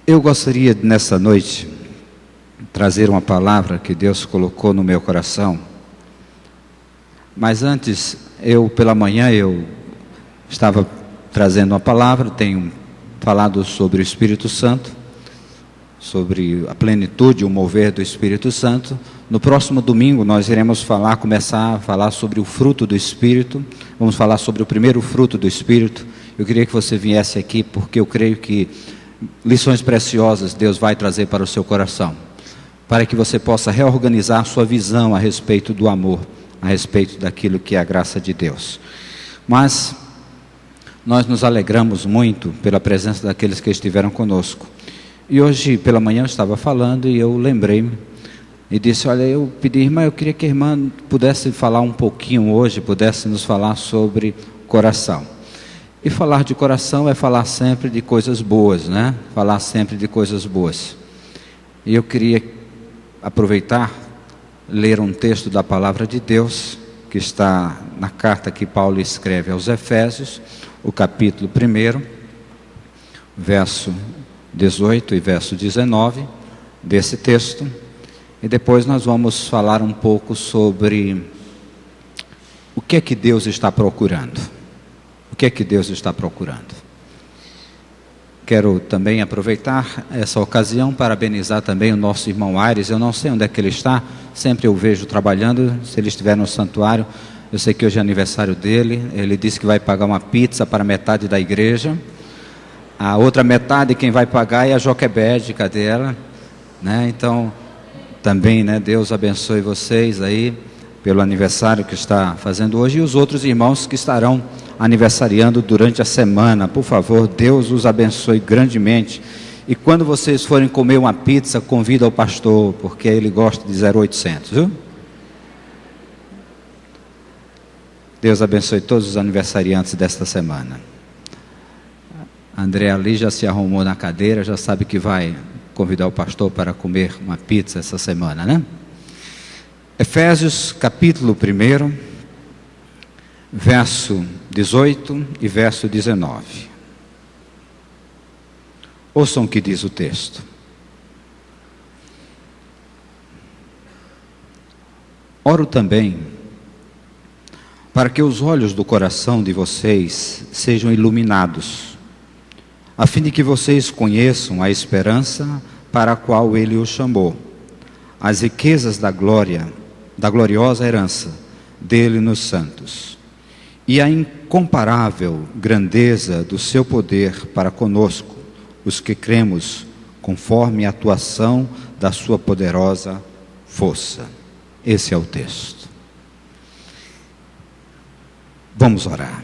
Eu gostaria nessa noite trazer uma palavra que Deus colocou no meu coração. Mas antes, pela manhã eu estava trazendo uma palavra, tenho falado sobre o Espírito Santo, sobre a plenitude, o mover do Espírito Santo. No próximo domingo nós iremos começar a falar sobre o fruto do Espírito. Vamos falar sobre o primeiro fruto do Espírito. Eu queria que você viesse aqui porque eu creio que lições preciosas Deus vai trazer para o seu coração, para que você possa reorganizar sua visão a respeito do amor, a respeito daquilo que é a graça de Deus. Mas nós nos alegramos muito pela presença daqueles que estiveram conosco. E hoje pela manhã eu estava falando e eu lembrei-me e disse: olha, eu pedi, irmã, eu queria que a irmã pudesse falar um pouquinho hoje, pudesse nos falar sobre coração. E falar de coração é falar sempre de coisas boas, né? Falar sempre de coisas boas. E eu queria aproveitar, ler um texto da palavra de Deus, que está na carta que Paulo escreve aos Efésios, o capítulo 1, verso 18 e verso 19, desse texto. E depois nós vamos falar um pouco sobre o que é que Deus está procurando. O que é que Deus está procurando? Quero também aproveitar essa ocasião, parabenizar também o nosso irmão Aires. Eu não sei onde é que ele está, sempre eu vejo trabalhando. Se ele estiver no santuário, eu sei que hoje é aniversário dele. Ele disse que vai pagar uma pizza para metade da igreja. A outra metade quem vai pagar é a Joquebede, cadê ela? Né? Então, também, né, Deus abençoe vocês aí pelo aniversário que está fazendo hoje, e os outros irmãos que estarão aniversariando durante a semana. Por favor, Deus os abençoe grandemente. E quando vocês forem comer uma pizza, convida o pastor, porque ele gosta de 0800, viu? Deus abençoe todos os aniversariantes desta semana. André ali já se arrumou na cadeira, já sabe que vai convidar o pastor para comer uma pizza essa semana, né? Efésios capítulo 1, verso 18 e verso 19. Ouçam o que diz o texto. Oro também para que os olhos do coração de vocês sejam iluminados, a fim de que vocês conheçam a esperança para a qual Ele os chamou, as riquezas da gloriosa herança dele nos santos, e a incomparável grandeza do seu poder para conosco, os que cremos, conforme a atuação da sua poderosa força. Esse é o texto. Vamos orar.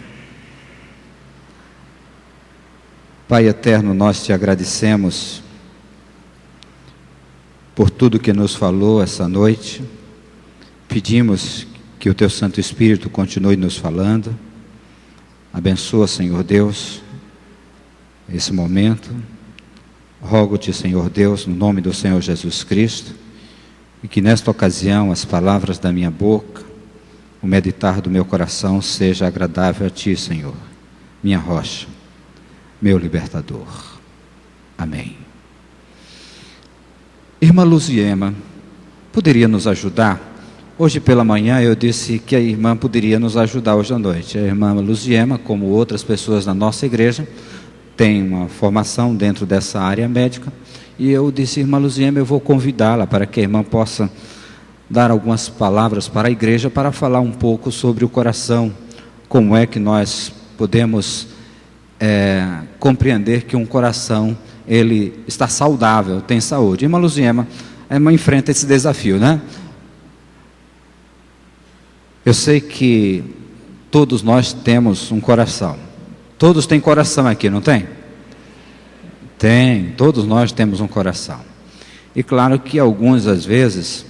Pai eterno, nós te agradecemos por tudo que nos falou essa noite. Pedimos que o teu Santo Espírito continue nos falando. Abençoa, Senhor Deus, esse momento. Rogo-te, Senhor Deus, no nome do Senhor Jesus Cristo, e que nesta ocasião as palavras da minha boca, o meditar do meu coração seja agradável a ti, Senhor, minha rocha, meu libertador. Amém. Irmã Luziema, poderia nos ajudar? Hoje pela manhã eu disse que a irmã poderia nos ajudar hoje à noite. A irmã Luziema, como outras pessoas na nossa igreja, tem uma formação dentro dessa área médica. E eu disse: irmã Luziema, eu vou convidá-la para que a irmã possa dar algumas palavras para a igreja, para falar um pouco sobre o coração. Como é que nós podemos compreender que um coração, ele está saudável, tem saúde. Irmã Luziema, a irmã enfrenta esse desafio, né? Eu sei que todos nós temos um coração. Todos têm coração aqui, não tem? Tem, todos nós temos um coração. E claro que alguns, às vezes,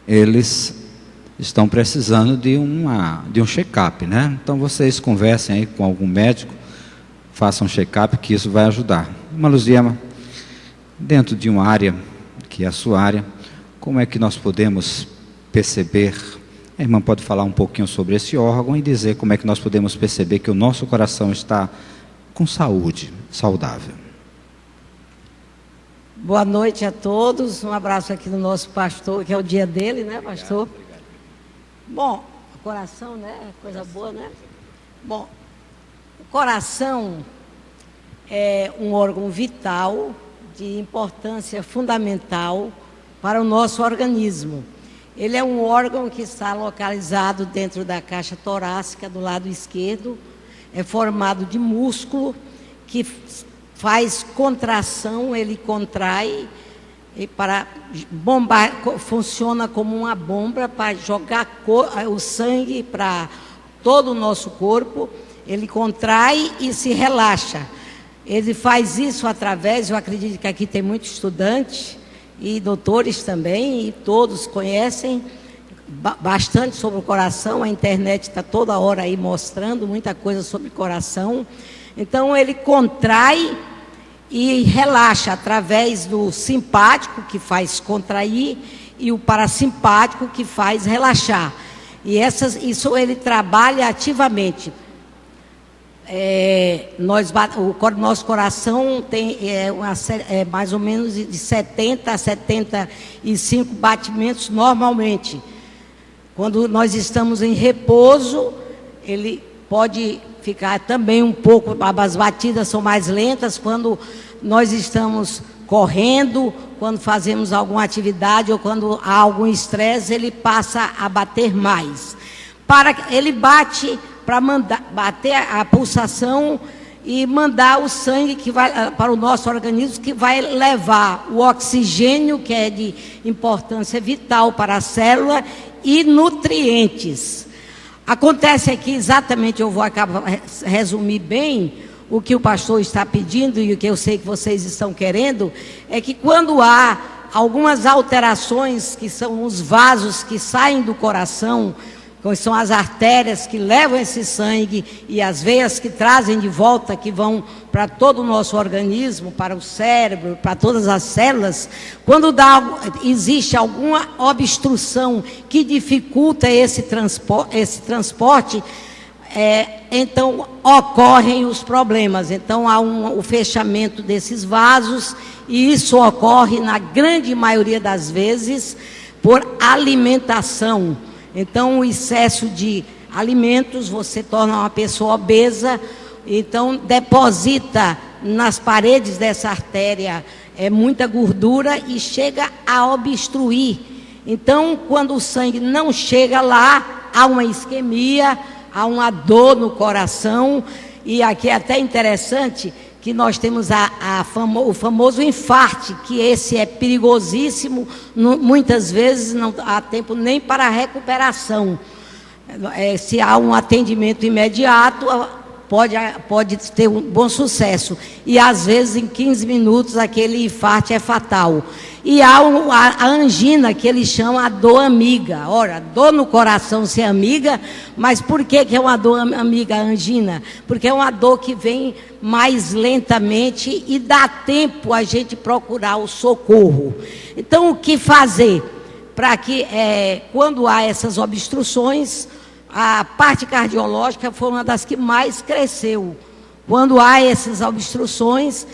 eles estão precisando de um check-up, né? Então vocês conversem aí com algum médico, façam um check-up, que isso vai ajudar. Irmã Luziema, dentro de uma área, que é a sua área, como é que nós podemos perceber? A irmã pode falar um pouquinho sobre esse órgão e dizer como é que nós podemos perceber que o nosso coração está com saúde, saudável. Boa noite a todos. Um abraço aqui do nosso pastor, que é o dia dele, né, pastor? Obrigado. Bom, o coração, né? Coisa boa, né? Bom, o coração é um órgão vital de importância fundamental para o nosso organismo. Ele é um órgão que está localizado dentro da caixa torácica do lado esquerdo, é formado de músculo que faz contração, ele contrai e para bombar, funciona como uma bomba para jogar o sangue para todo o nosso corpo. Ele contrai e se relaxa. Ele faz isso através, eu acredito que aqui tem muitos estudantes e doutores também, e todos conhecem bastante sobre o coração. A internet está toda hora aí mostrando muita coisa sobre o coração. Então ele contrai e relaxa através do simpático, que faz contrair, e o parasimpático, que faz relaxar. E isso ele trabalha ativamente. O nosso coração tem mais ou menos de 70 a 75 batimentos normalmente. Quando nós estamos em repouso, ele pode ficar também um pouco, as batidas são mais lentas. Quando nós estamos correndo, quando fazemos alguma atividade ou quando há algum estresse, ele passa a bater mais. Ele bate para bater a pulsação e mandar o sangue que vai para o nosso organismo, que vai levar o oxigênio, que é de importância vital para a célula, e nutrientes. Acontece aqui exatamente, eu vou acabar resumir bem o que o pastor está pedindo e o que eu sei que vocês estão querendo, é que quando há algumas alterações, que são os vasos que saem do coração, que são as artérias que levam esse sangue, e as veias que trazem de volta, que vão para todo o nosso organismo, para o cérebro, para todas as células. Quando existe alguma obstrução que dificulta esse transporte, então ocorrem os problemas. Então há o fechamento desses vasos, e isso ocorre na grande maioria das vezes por alimentação. Então, o excesso de alimentos, você torna uma pessoa obesa, então deposita nas paredes dessa artéria muita gordura e chega a obstruir. Então, quando o sangue não chega lá, há uma isquemia, há uma dor no coração, e aqui é até interessante que nós temos o famoso infarte, que esse é perigosíssimo, muitas vezes não há tempo nem para a recuperação. Se há um atendimento imediato, pode ter um bom sucesso, e às vezes em 15 minutos aquele infarte é fatal. E há a angina, que eles chamam a dor amiga. Ora, dor no coração ser amiga, mas por que é uma dor amiga a angina? Porque é uma dor que vem mais lentamente e dá tempo a gente procurar o socorro. Então, o que fazer? Para que, quando há essas obstruções, a parte cardiológica foi uma das que mais cresceu. Quando há essas obstruções,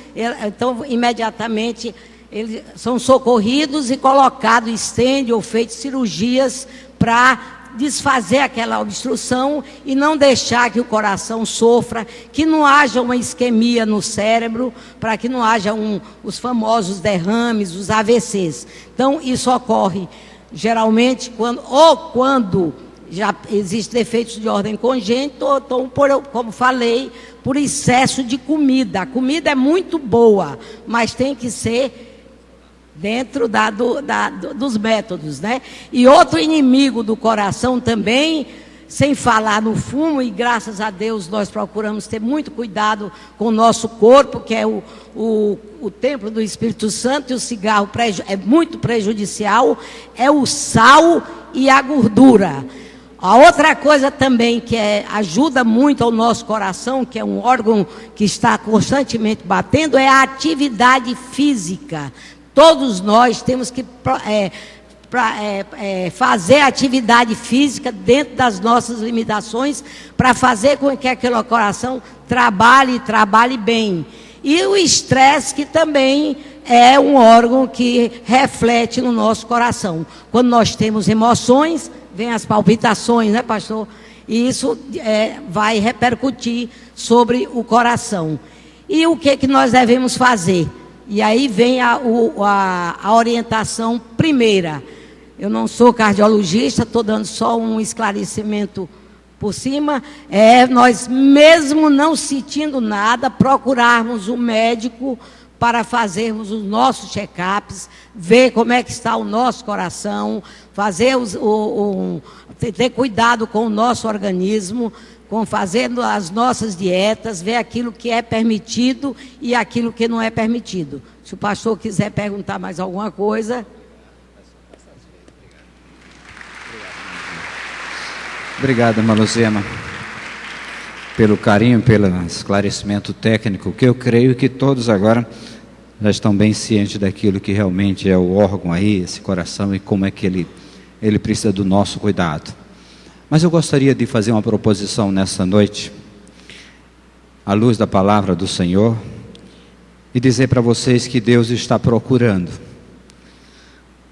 então, imediatamente, eles são socorridos e colocados, estende ou feitas cirurgias para desfazer aquela obstrução e não deixar que o coração sofra, que não haja uma isquemia no cérebro, para que não haja os famosos derrames, os AVCs. Então, isso ocorre geralmente quando já existem defeitos de ordem congênita, ou então, como falei, por excesso de comida. A comida é muito boa, mas tem que ser dentro dos métodos, né? E outro inimigo do coração também, sem falar no fumo, e graças a Deus nós procuramos ter muito cuidado com o nosso corpo, que é o templo do Espírito Santo, e o cigarro é muito prejudicial, é o sal e a gordura. A outra coisa também que ajuda muito ao nosso coração, que é um órgão que está constantemente batendo, é a atividade física. Todos nós temos que fazer atividade física dentro das nossas limitações, para fazer com que aquele coração trabalhe bem. E o estresse, que também é um órgão que reflete no nosso coração. Quando nós temos emoções, vem as palpitações, né, pastor? E isso vai repercutir sobre o coração. E o que nós devemos fazer? E aí vem a orientação primeira. Eu não sou cardiologista, estou dando só um esclarecimento por cima. Nós, mesmo não sentindo nada, procurarmos um médico para fazermos os nossos check-ups, ver como é que está o nosso coração, fazer ter cuidado com o nosso organismo, fazendo as nossas dietas, ver aquilo que é permitido e aquilo que não é permitido. Se o pastor quiser perguntar mais alguma coisa. Obrigado, irmã Luzema, pelo carinho, pelo esclarecimento técnico, que eu creio que todos agora já estão bem cientes daquilo que realmente é o órgão aí, esse coração, e como é que ele precisa do nosso cuidado. Mas eu gostaria de fazer uma proposição nessa noite, à luz da palavra do Senhor, e dizer para vocês que Deus está procurando.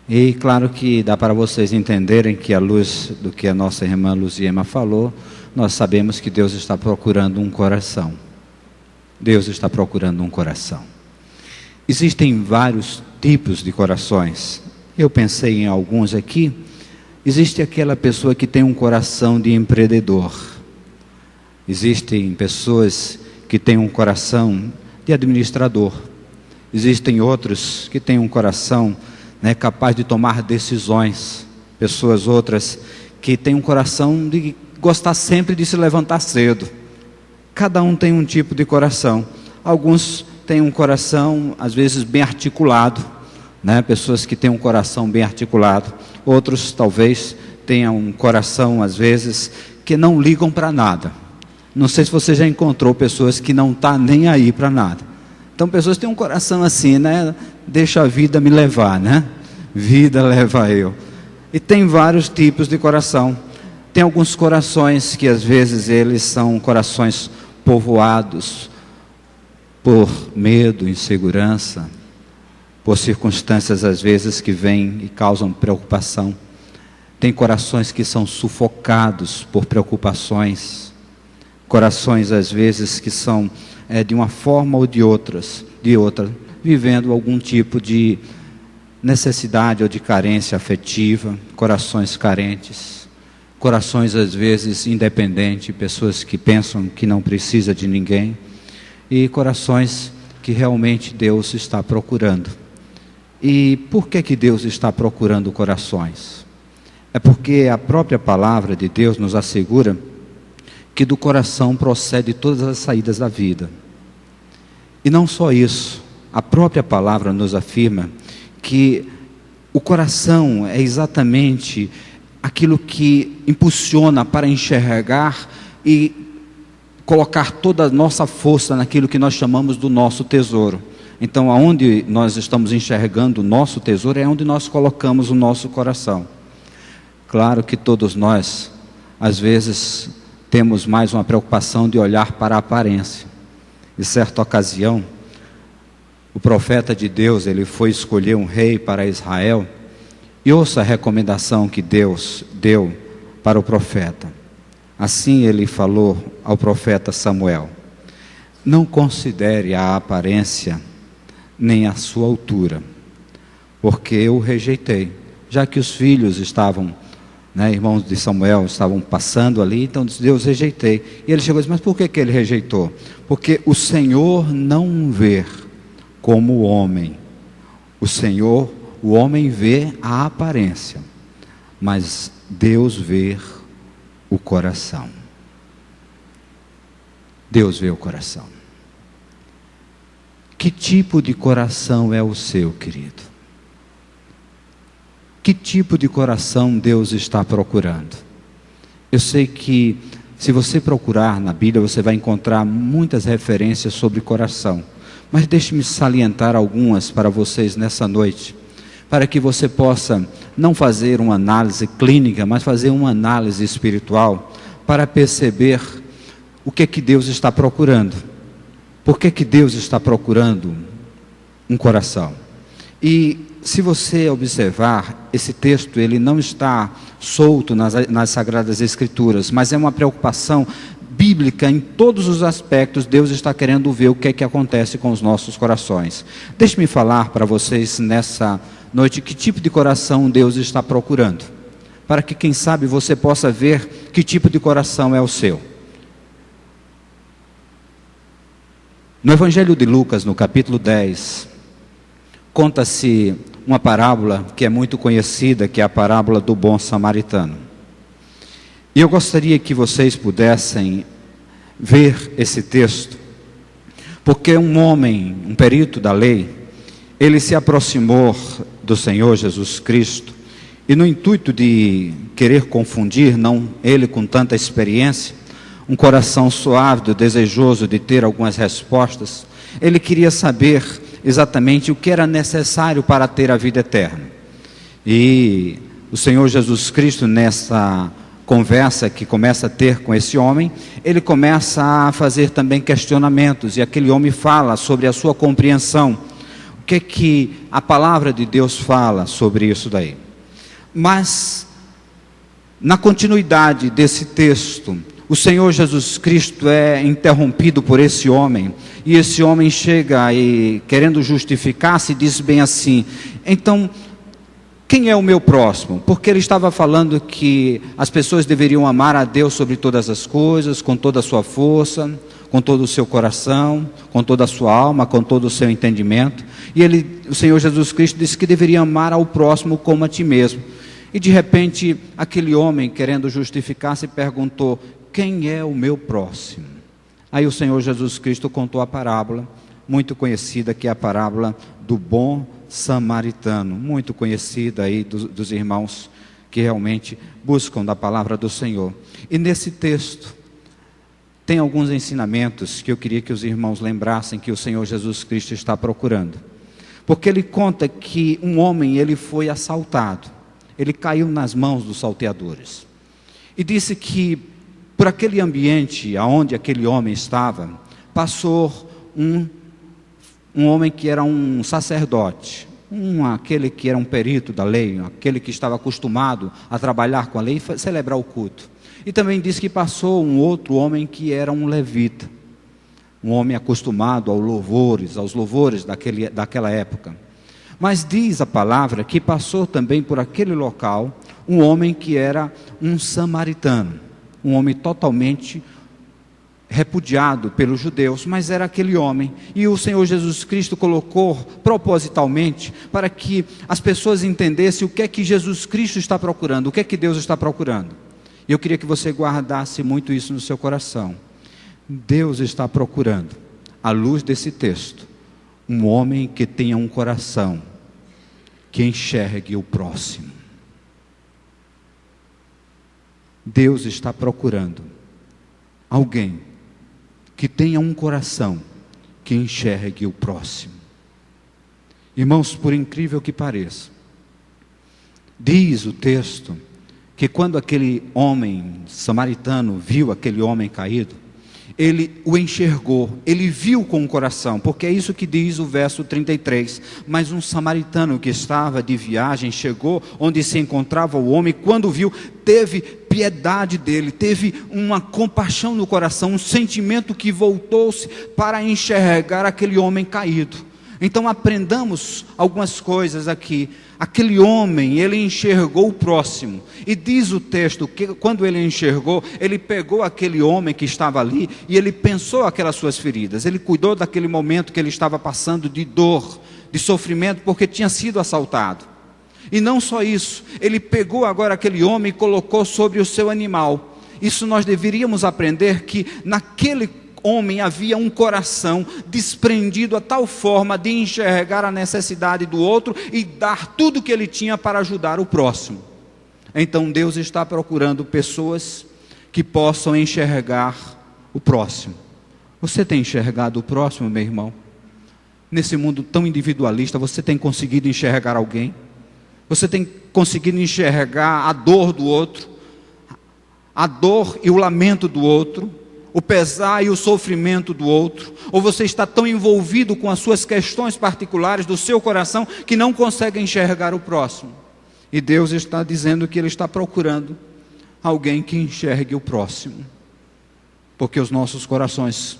E claro que dá para vocês entenderem que, à luz do que a nossa irmã Luziema falou, nós sabemos que Deus está procurando um coração. Deus está procurando um coração. Existem vários tipos de corações. Eu pensei em alguns aqui. Existe aquela pessoa que tem um coração de empreendedor. Existem pessoas que têm um coração de administrador. Existem outros que têm um coração capaz de tomar decisões. Pessoas outras que têm um coração de gostar sempre de se levantar cedo. Cada um tem um tipo de coração. Alguns têm um coração às vezes bem articulado, pessoas que têm um coração bem articulado. Outros talvez tenham um coração às vezes que não ligam para nada. Não sei se você já encontrou pessoas que não estão nem aí para nada. Então pessoas têm um coração assim, deixa a vida me levar, vida leva eu. E tem vários tipos de coração. Tem alguns corações que às vezes eles são corações povoados por medo, insegurança, por circunstâncias às vezes que vêm e causam preocupação. Tem corações que são sufocados por preocupações. Corações às vezes que são de uma forma ou de outra, vivendo algum tipo de necessidade ou de carência afetiva. Corações carentes. Corações às vezes independentes, pessoas que pensam que não precisa de ninguém. E corações que realmente Deus está procurando. E por que Deus está procurando corações? É porque a própria palavra de Deus nos assegura que do coração procede todas as saídas da vida. E não só isso, a própria palavra nos afirma que o coração é exatamente aquilo que impulsiona para enxergar e colocar toda a nossa força naquilo que nós chamamos do nosso tesouro. Então, aonde nós estamos enxergando o nosso tesouro é onde nós colocamos o nosso coração. Claro que todos nós, às vezes, temos mais uma preocupação de olhar para a aparência. Em certa ocasião, o profeta de Deus, ele foi escolher um rei para Israel, e ouça a recomendação que Deus deu para o profeta. Assim ele falou ao profeta Samuel: não considere a aparência nem a sua altura, porque eu o rejeitei. Já que os filhos estavam, irmãos de Samuel, estavam passando ali, então Deus rejeitei. E ele chegou e disse: mas por que ele rejeitou? Porque o Senhor não vê como o homem. O homem vê a aparência, mas Deus vê o coração. Deus vê o coração. Que tipo de coração é o seu, querido? Que tipo de coração Deus está procurando? Eu sei que se você procurar na Bíblia, você vai encontrar muitas referências sobre coração. Mas deixe-me salientar algumas para vocês nessa noite, para que você possa não fazer uma análise clínica, mas fazer uma análise espiritual, para perceber o que Deus está procurando. Por que Deus está procurando um coração. E se você observar, esse texto ele não está solto nas Sagradas Escrituras, mas é uma preocupação bíblica em todos os aspectos. Deus está querendo ver o que é que acontece com os nossos corações. Deixe-me falar para vocês nessa noite que tipo de coração Deus está procurando, para que quem sabe você possa ver que tipo de coração é o seu. No Evangelho de Lucas, no capítulo 10, conta-se uma parábola que é muito conhecida, que é a parábola do bom samaritano. E eu gostaria que vocês pudessem ver esse texto, porque um homem, um perito da lei, ele se aproximou do Senhor Jesus Cristo, e no intuito de querer confundir, não ele com tanta experiência, um coração suave, desejoso de ter algumas respostas, ele queria saber exatamente o que era necessário para ter a vida eterna. E o Senhor Jesus Cristo, nessa conversa que começa a ter com esse homem, ele começa a fazer também questionamentos, e aquele homem fala sobre a sua compreensão, o que a palavra de Deus fala sobre isso daí. Mas, na continuidade desse texto, o Senhor Jesus Cristo é interrompido por esse homem, e esse homem chega e, querendo justificar-se, diz bem assim: então, quem é o meu próximo? Porque ele estava falando que as pessoas deveriam amar a Deus sobre todas as coisas, com toda a sua força, com todo o seu coração, com toda a sua alma, com todo o seu entendimento. E o Senhor Jesus Cristo disse que deveria amar ao próximo como a ti mesmo. E de repente, aquele homem, querendo justificar-se, perguntou: quem é o meu próximo? Aí o Senhor Jesus Cristo contou a parábola, muito conhecida, que é a parábola do bom samaritano, muito conhecida aí dos irmãos que realmente buscam da palavra do Senhor. E nesse texto, tem alguns ensinamentos que eu queria que os irmãos lembrassem que o Senhor Jesus Cristo está procurando. Porque ele conta que um homem, ele foi assaltado, ele caiu nas mãos dos salteadores. E disse que por aquele ambiente aonde aquele homem estava, passou um homem que era um sacerdote, aquele que era um perito da lei, aquele que estava acostumado a trabalhar com a lei e celebrar o culto. E também disse que passou um outro homem que era um levita, um homem acostumado aos louvores daquela época. Mas diz a palavra que passou também por aquele local um homem que era um samaritano, um homem totalmente repudiado pelos judeus, mas era aquele homem. E o Senhor Jesus Cristo colocou propositalmente para que as pessoas entendessem o que é que Jesus Cristo está procurando, o que é que Deus está procurando. E eu queria que você guardasse muito isso no seu coração. Deus está procurando, à luz desse texto, um homem que tenha um coração que enxergue o próximo. Deus está procurando alguém que tenha um coração que enxergue o próximo. Irmãos, por incrível que pareça, diz o texto que quando aquele homem samaritano viu aquele homem caído, ele o enxergou, ele viu com o coração, porque é isso que diz o verso 33. Mas um samaritano que estava de viagem chegou onde se encontrava o homem, quando viu, teve piedade dele, teve uma compaixão no coração, um sentimento que voltou-se para enxergar aquele homem caído. Então aprendamos algumas coisas aqui. Aquele homem, ele enxergou o próximo, e diz o texto que quando ele enxergou, ele pegou aquele homem que estava ali, e ele pensou aquelas suas feridas, ele cuidou daquele momento que ele estava passando de dor, de sofrimento, porque tinha sido assaltado. E não só isso, ele pegou agora aquele homem e colocou sobre o seu animal. Isso nós deveríamos aprender, que naquele homem havia um coração desprendido a tal forma de enxergar a necessidade do outro e dar tudo o que ele tinha para ajudar o próximo. Então Deus está procurando pessoas que possam enxergar o próximo. Você tem enxergado o próximo, meu irmão? Nesse mundo tão individualista, você tem conseguido enxergar alguém? Você tem conseguido enxergar a dor do outro, a dor e o lamento do outro, o pesar e o sofrimento do outro, ou você está tão envolvido com as suas questões particulares do seu coração que não consegue enxergar o próximo. E Deus está dizendo que Ele está procurando alguém que enxergue o próximo, porque os nossos corações,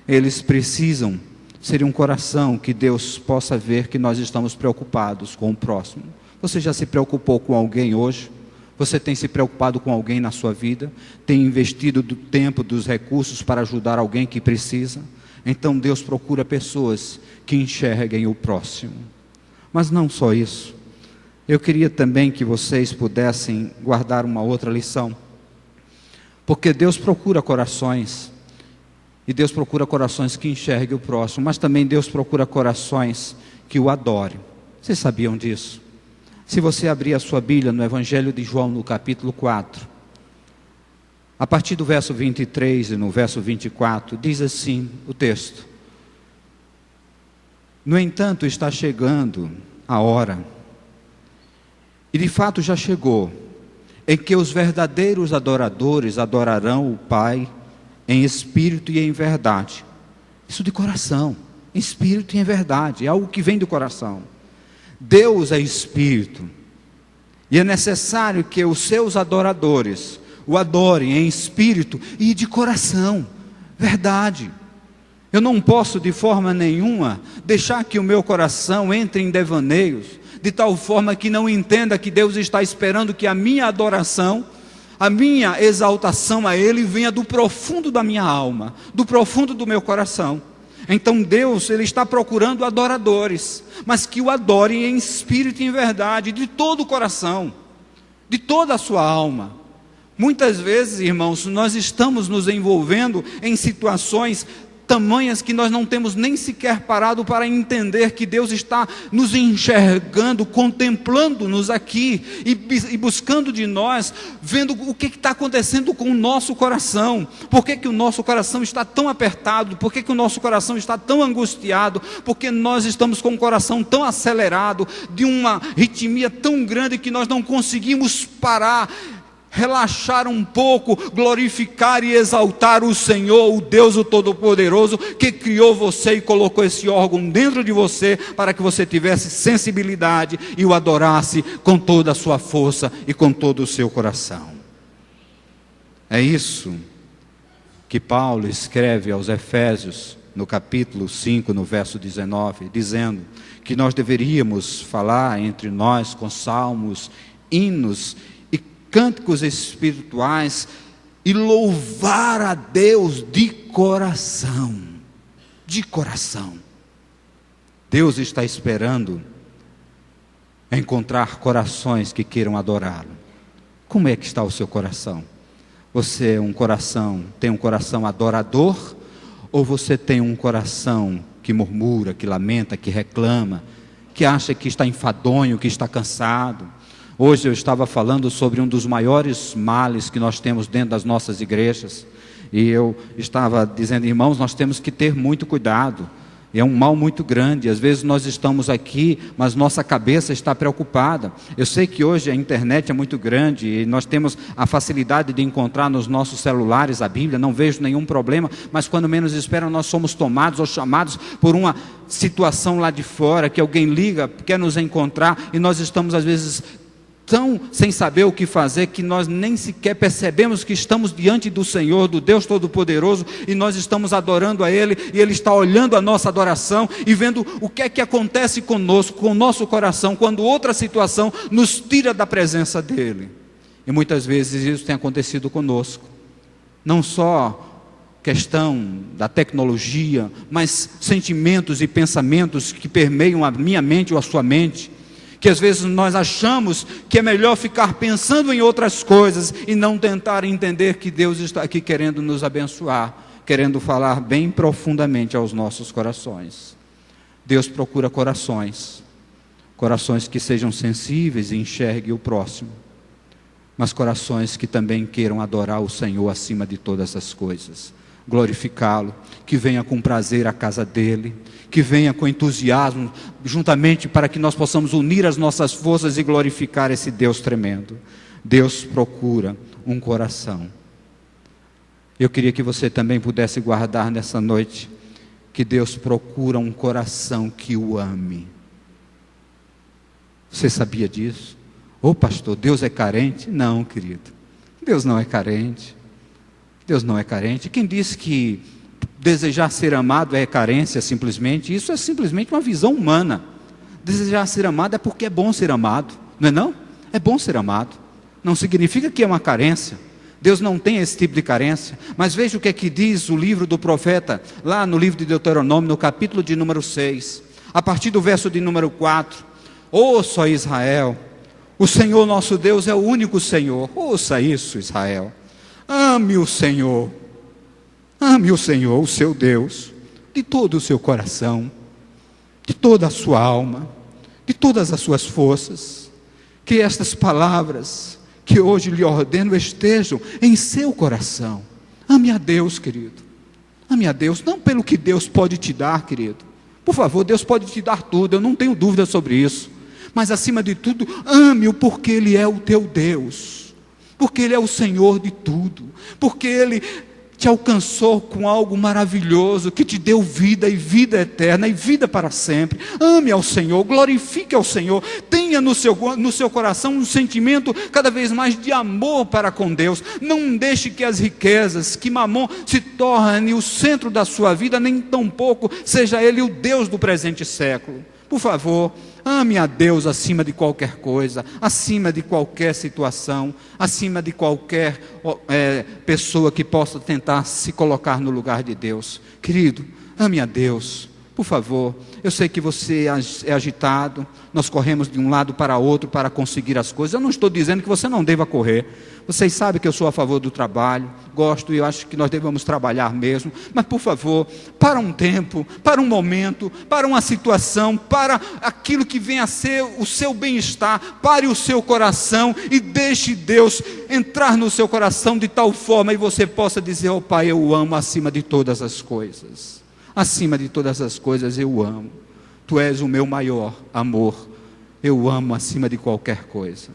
eles precisam ser um coração que Deus possa ver que nós estamos preocupados com o próximo. Você já se preocupou com alguém hoje? Você tem se preocupado com alguém na sua vida? Tem investido do tempo, dos recursos para ajudar alguém que precisa? Então Deus procura pessoas que enxerguem o próximo. Mas não só isso. Eu queria também que vocês pudessem guardar uma outra lição. Porque Deus procura corações. E Deus procura corações que enxerguem o próximo. Mas também Deus procura corações que o adorem. Vocês sabiam disso? Se você abrir a sua Bíblia no Evangelho de João, no capítulo 4, a partir do verso 23 e no verso 24, diz assim o texto: no entanto, está chegando a hora, e de fato já chegou, em que os verdadeiros adoradores adorarão o Pai em espírito e em verdade. Isso de coração, em espírito e em verdade, é algo que vem do coração. Deus é espírito, e é necessário que os seus adoradores o adorem em espírito e de coração, verdade. Eu não posso de forma nenhuma deixar que o meu coração entre em devaneios, de tal forma que não entenda que Deus está esperando que a minha adoração, a minha exaltação a Ele venha do profundo da minha alma, do profundo do meu coração. Então Deus, Ele está procurando adoradores, mas que o adorem em espírito e em verdade, de todo o coração, de toda a sua alma. Muitas vezes, irmãos, nós estamos nos envolvendo em situações tamanhas que nós não temos nem sequer parado para entender que Deus está nos enxergando, contemplando-nos aqui e buscando de nós, vendo o que está acontecendo com o nosso coração. Por que o nosso coração está tão apertado? Por que o nosso coração está tão angustiado? Porque nós estamos com o coração tão acelerado, de uma ritmia tão grande que nós não conseguimos parar, relaxar um pouco, glorificar e exaltar o Senhor, o Deus o Todo-Poderoso, que criou você e colocou esse órgão dentro de você, para que você tivesse sensibilidade e o adorasse com toda a sua força e com todo o seu coração. É isso que Paulo escreve aos Efésios, no capítulo 5, no verso 19, dizendo que nós deveríamos falar entre nós com salmos, hinos cânticos espirituais e louvar a Deus de coração. De coração. Deus está esperando encontrar corações que queiram adorá-lo. Como é que está o seu coração? Você tem um coração adorador, ou você tem um coração que murmura, que lamenta, que reclama, que acha que está enfadonho, que está cansado? Hoje eu estava falando sobre um dos maiores males que nós temos dentro das nossas igrejas, e eu estava dizendo, irmãos, nós temos que ter muito cuidado. É um mal muito grande. Às vezes nós estamos aqui, mas nossa cabeça está preocupada. Eu sei que hoje a internet é muito grande e nós temos a facilidade de encontrar nos nossos celulares a Bíblia, não vejo nenhum problema, mas quando menos esperam nós somos tomados ou chamados por uma situação lá de fora, que alguém liga, quer nos encontrar, e nós estamos às vezes tão sem saber o que fazer, que nós nem sequer percebemos que estamos diante do Senhor, do Deus Todo-Poderoso, e nós estamos adorando a Ele, e Ele está olhando a nossa adoração, e vendo o que é que acontece conosco, com o nosso coração, quando outra situação nos tira da presença dEle. E muitas vezes isso tem acontecido conosco, não só questão da tecnologia, mas sentimentos e pensamentos que permeiam a minha mente ou a sua mente, que às vezes nós achamos que é melhor ficar pensando em outras coisas e não tentar entender que Deus está aqui querendo nos abençoar, querendo falar bem profundamente aos nossos corações. Deus procura corações que sejam sensíveis e enxerguem o próximo, mas corações que também queiram adorar o Senhor acima de todas as coisas, glorificá-lo, que venha com prazer à casa dEle, que venha com entusiasmo, juntamente para que nós possamos unir as nossas forças e glorificar esse Deus tremendo. Deus procura um coração. Eu queria que você também pudesse guardar nessa noite que Deus procura um coração que o ame. Você sabia disso? Ô pastor, Deus é carente? Não, querido, Deus não é carente. Deus não é carente. Quem disse que desejar ser amado é carência simplesmente? Isso é simplesmente uma visão humana. Desejar ser amado é porque é bom ser amado, não é não? É bom ser amado, não significa que é uma carência. Deus não tem esse tipo de carência. Mas veja o que é que diz o livro do profeta, lá no livro de Deuteronômio, no capítulo de número 6, a partir do verso de número 4. Ouça, Israel, o Senhor nosso Deus é o único Senhor. Ouça isso, Israel. Ame o Senhor, o seu Deus, de todo o seu coração, de toda a sua alma, de todas as suas forças. Que estas palavras que hoje lhe ordeno estejam em seu coração. Ame a Deus, querido. Ame a Deus, não pelo que Deus pode te dar, querido. Por favor, Deus pode te dar tudo, eu não tenho dúvida sobre isso. Mas acima de tudo, ame-o porque Ele é o teu Deus. Porque Ele é o Senhor de tudo. Porque Ele te alcançou com algo maravilhoso, que te deu vida e vida eterna e vida para sempre. Ame ao Senhor, glorifique ao Senhor, tenha no seu coração um sentimento cada vez mais de amor para com Deus. Não deixe que as riquezas, que Mamon se torne o centro da sua vida, nem tampouco seja ele o Deus do presente século. Por favor, ame a Deus acima de qualquer coisa, acima de qualquer situação, acima de qualquer pessoa que possa tentar se colocar no lugar de Deus. Querido, ame a Deus, por favor. Eu sei que você é agitado, nós corremos de um lado para outro para conseguir as coisas. Eu não estou dizendo que você não deva correr. Vocês sabem que eu sou a favor do trabalho, gosto e eu acho que nós devemos trabalhar mesmo. Mas por favor, para um tempo, para um momento, para uma situação, para aquilo que vem a ser o seu bem-estar, pare o seu coração e deixe Deus entrar no seu coração de tal forma e você possa dizer: ó Pai, eu o amo acima de todas as coisas. Acima de todas as coisas eu o amo. Tu és o meu maior amor. Eu o amo acima de qualquer coisa.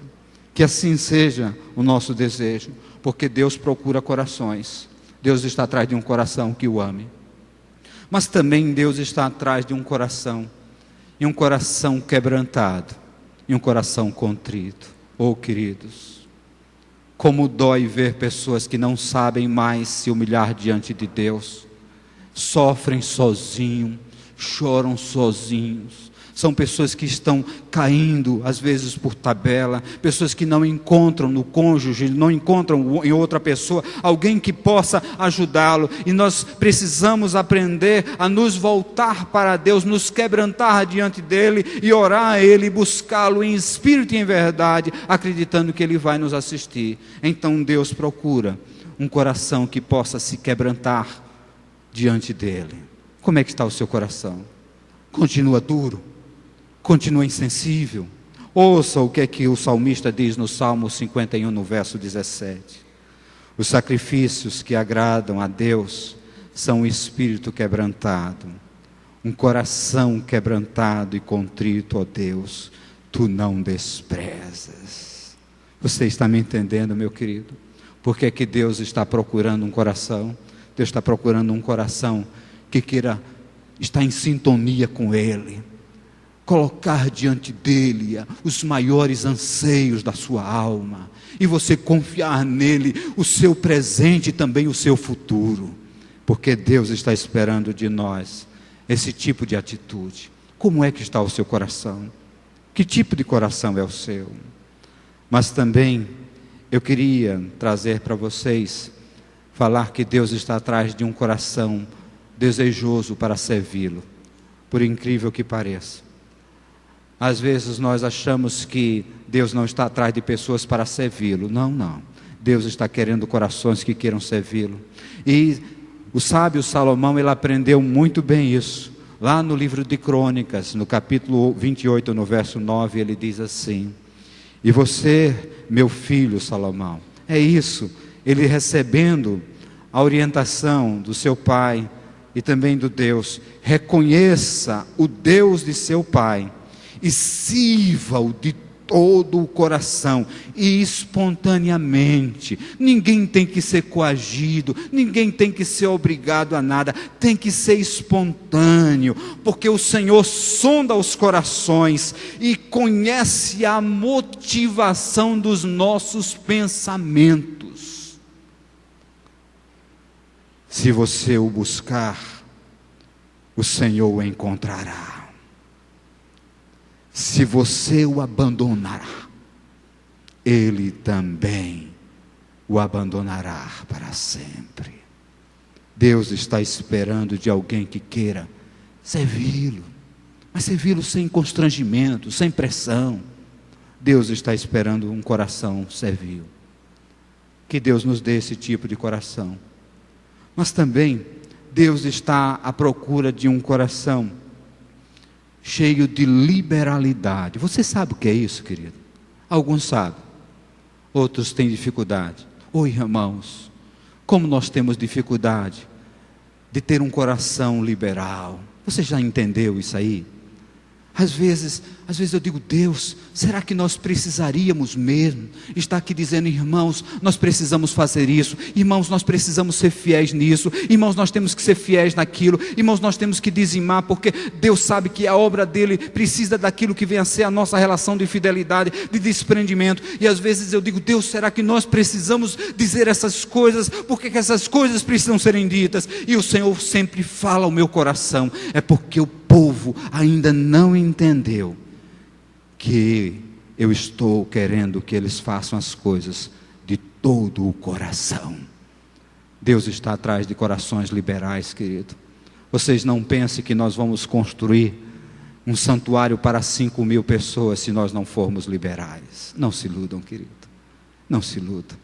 Que assim seja o nosso desejo, porque Deus procura corações. Deus está atrás de um coração que o ame. Mas também Deus está atrás de um coração, e um coração quebrantado, e um coração contrito. Oh, queridos, como dói ver pessoas que não sabem mais se humilhar diante de Deus, sofrem sozinhos, choram sozinhos. São pessoas que estão caindo, às vezes por tabela, pessoas que não encontram no cônjuge, não encontram em outra pessoa alguém que possa ajudá-lo, e nós precisamos aprender a nos voltar para Deus, nos quebrantar diante dEle, e orar a Ele, buscá-lo em espírito e em verdade, acreditando que Ele vai nos assistir. Então Deus procura um coração que possa se quebrantar diante dEle. Como é que está o seu coração? Continua duro? Continua insensível? Ouça o que é que o salmista diz no Salmo 51, no verso 17. Os sacrifícios que agradam a Deus são um espírito quebrantado, um coração quebrantado e contrito, ó Deus, tu não desprezas. Você está me entendendo, meu querido? Por que é que Deus está procurando um coração? Deus está procurando um coração que queira estar em sintonia com Ele, colocar diante dEle os maiores anseios da sua alma, e você confiar nele o seu presente e também o seu futuro, porque Deus está esperando de nós esse tipo de atitude. Como é que está o seu coração? Que tipo de coração é o seu? Mas também eu queria trazer para vocês, falar que Deus está atrás de um coração desejoso para servi-lo, por incrível que pareça. Às vezes nós achamos que Deus não está atrás de pessoas para servi-lo. Não, não. Deus está querendo corações que queiram servi-lo. E o sábio Salomão, ele aprendeu muito bem isso. Lá no livro de Crônicas, no capítulo 28, no verso 9, ele diz assim: e você, meu filho Salomão, é isso, ele recebendo a orientação do seu pai e também do Deus, reconheça o Deus de seu pai e sirva-o de todo o coração e espontaneamente. Ninguém tem que ser coagido, ninguém tem que ser obrigado a nada, tem que ser espontâneo, porque o Senhor sonda os corações e conhece a motivação dos nossos pensamentos. Se você o buscar, o Senhor o encontrará. Se você o abandonar, Ele também o abandonará para sempre. Deus está esperando de alguém que queira servi-lo, mas servi-lo sem constrangimento, sem pressão. Deus está esperando um coração servil. Que Deus nos dê esse tipo de coração. Mas também Deus está à procura de um coração cheio de liberalidade. Você sabe o que é isso, querido? Alguns sabem, outros têm dificuldade. Irmãos, como nós temos dificuldade de ter um coração liberal. Você já entendeu isso aí? Às vezes eu digo, Deus, será que nós precisaríamos mesmo estar aqui dizendo, irmãos, nós precisamos fazer isso, irmãos, nós precisamos ser fiéis nisso, irmãos, nós temos que ser fiéis naquilo, irmãos, nós temos que dizimar, porque Deus sabe que a obra dele precisa daquilo que vem a ser a nossa relação de fidelidade, de desprendimento. E às vezes eu digo, Deus, será que nós precisamos dizer essas coisas? Por que essas coisas precisam serem ditas? E o Senhor sempre fala ao meu coração, é porque o povo ainda não entendeu que eu estou querendo que eles façam as coisas de todo o coração. Deus está atrás de corações liberais, querido. Vocês não pensem que nós vamos construir um santuário para 5.000 pessoas se nós não formos liberais. Não se iludam, querido. Não se iludam.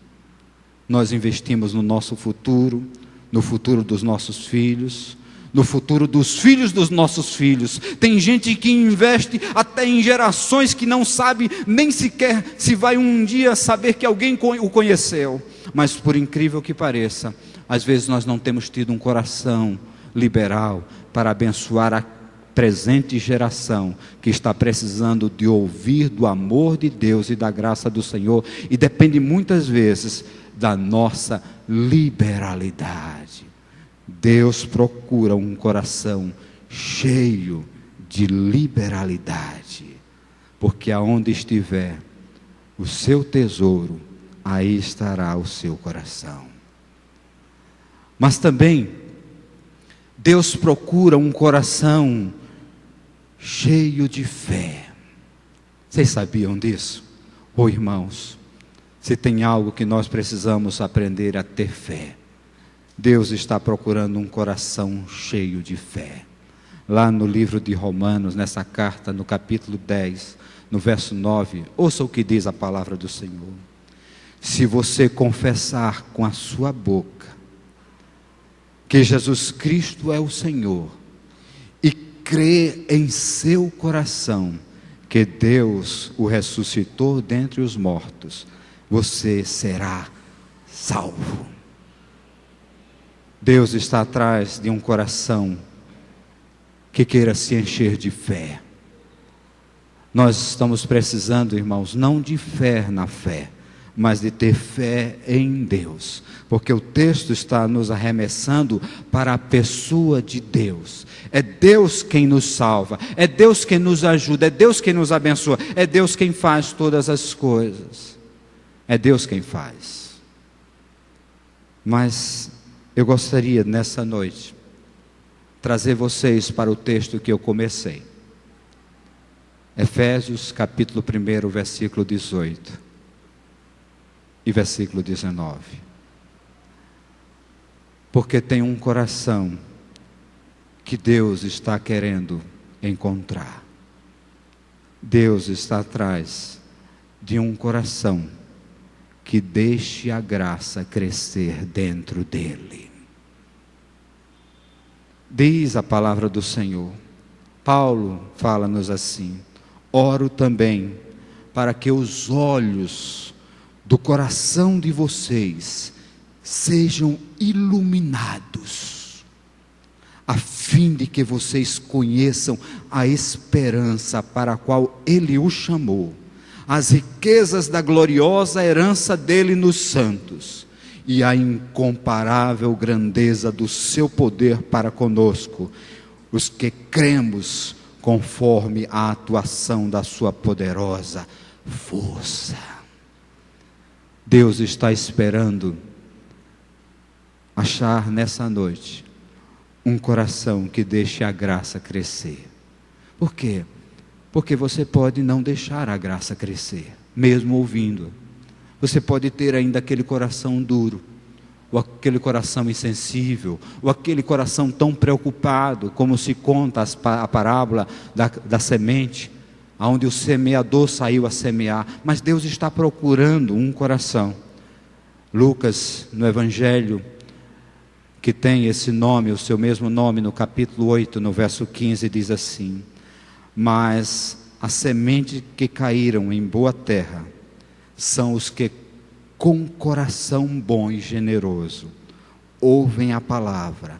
Nós investimos no nosso futuro, no futuro dos nossos filhos, no futuro dos filhos dos nossos filhos. Tem gente que investe até em gerações que não sabe nem sequer se vai um dia saber que alguém o conheceu. Mas por incrível que pareça, às vezes nós não temos tido um coração liberal para abençoar a presente geração que está precisando de ouvir do amor de Deus e da graça do Senhor, e depende muitas vezes da nossa liberalidade. Deus procura um coração cheio de liberalidade, porque aonde estiver o seu tesouro, aí estará o seu coração. Mas também Deus procura um coração cheio de fé. Vocês sabiam disso? Irmãos, se tem algo que nós precisamos aprender a ter fé, Deus está procurando um coração cheio de fé. Lá no livro de Romanos, nessa carta, no capítulo 10, no verso 9, ouça o que diz a palavra do Senhor. Se você confessar com a sua boca que Jesus Cristo é o Senhor, e crer em seu coração que Deus o ressuscitou dentre os mortos, você será salvo. Deus está atrás de um coração que queira se encher de fé. Nós estamos precisando, irmãos, não de fé na fé, mas de ter fé em Deus, porque o texto está nos arremessando para a pessoa de Deus. É Deus quem nos salva, é Deus quem nos ajuda, é Deus quem nos abençoa, é Deus quem faz todas as coisas, é Deus quem faz. Mas eu gostaria nessa noite trazer vocês para o texto que eu comecei, Efésios capítulo 1, versículo 18 e versículo 19. Porque tem um coração que Deus está querendo encontrar. Deus está atrás de um coração que deixe a graça crescer dentro dele. Diz a palavra do Senhor. Paulo fala-nos assim: oro também para que os olhos do coração de vocês sejam iluminados, a fim de que vocês conheçam a esperança para a qual Ele os chamou, as riquezas da gloriosa herança dele nos santos e a incomparável grandeza do seu poder para conosco, os que cremos conforme a atuação da sua poderosa força. Deus está esperando achar nessa noite um coração que deixe a graça crescer. Por quê? Porque você pode não deixar a graça crescer, mesmo ouvindo. Você pode ter ainda aquele coração duro, ou aquele coração insensível, ou aquele coração tão preocupado, como se conta a parábola da semente, onde o semeador saiu a semear. Mas Deus está procurando um coração. Lucas, no Evangelho, que tem esse nome, o seu mesmo nome, no capítulo 8, no verso 15, diz assim: mas a semente que caíram em boa terra são os que com coração bom e generoso ouvem a palavra,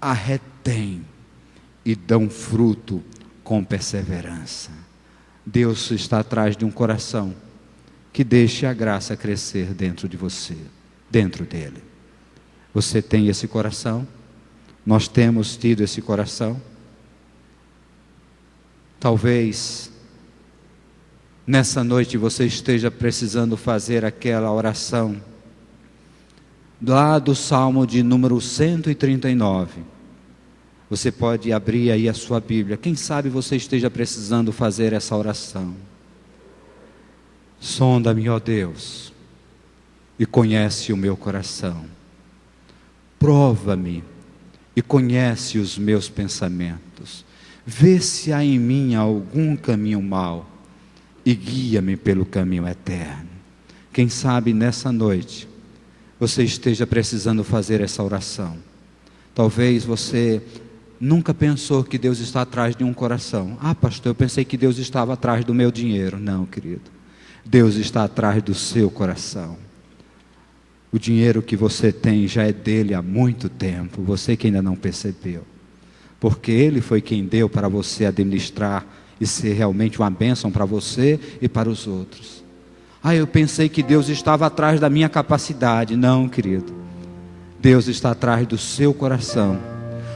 a retêm e dão fruto com perseverança. Deus está atrás de um coração que deixe a graça crescer dentro de você, dentro dele. Você tem esse coração? Nós temos tido esse coração? Talvez nessa noite você esteja precisando fazer aquela oração lá do Salmo de número 139. Você pode abrir aí a sua Bíblia. Quem sabe você esteja precisando fazer essa oração. Sonda-me, ó Deus, e conhece o meu coração. Prova-me e conhece os meus pensamentos. Vê se há em mim algum caminho mau e guia-me pelo caminho eterno. Quem sabe nessa noite você esteja precisando fazer essa oração. Talvez você nunca pensou que Deus está atrás de um coração. Ah, pastor, eu pensei que Deus estava atrás do meu dinheiro. Não, querido. Deus está atrás do seu coração. O dinheiro que você tem já é dele há muito tempo. Você que ainda não percebeu. Porque Ele foi quem deu para você administrar e ser realmente uma bênção para você e para os outros. Ah, eu pensei que Deus estava atrás da minha capacidade. Não, querido. Deus está atrás do seu coração.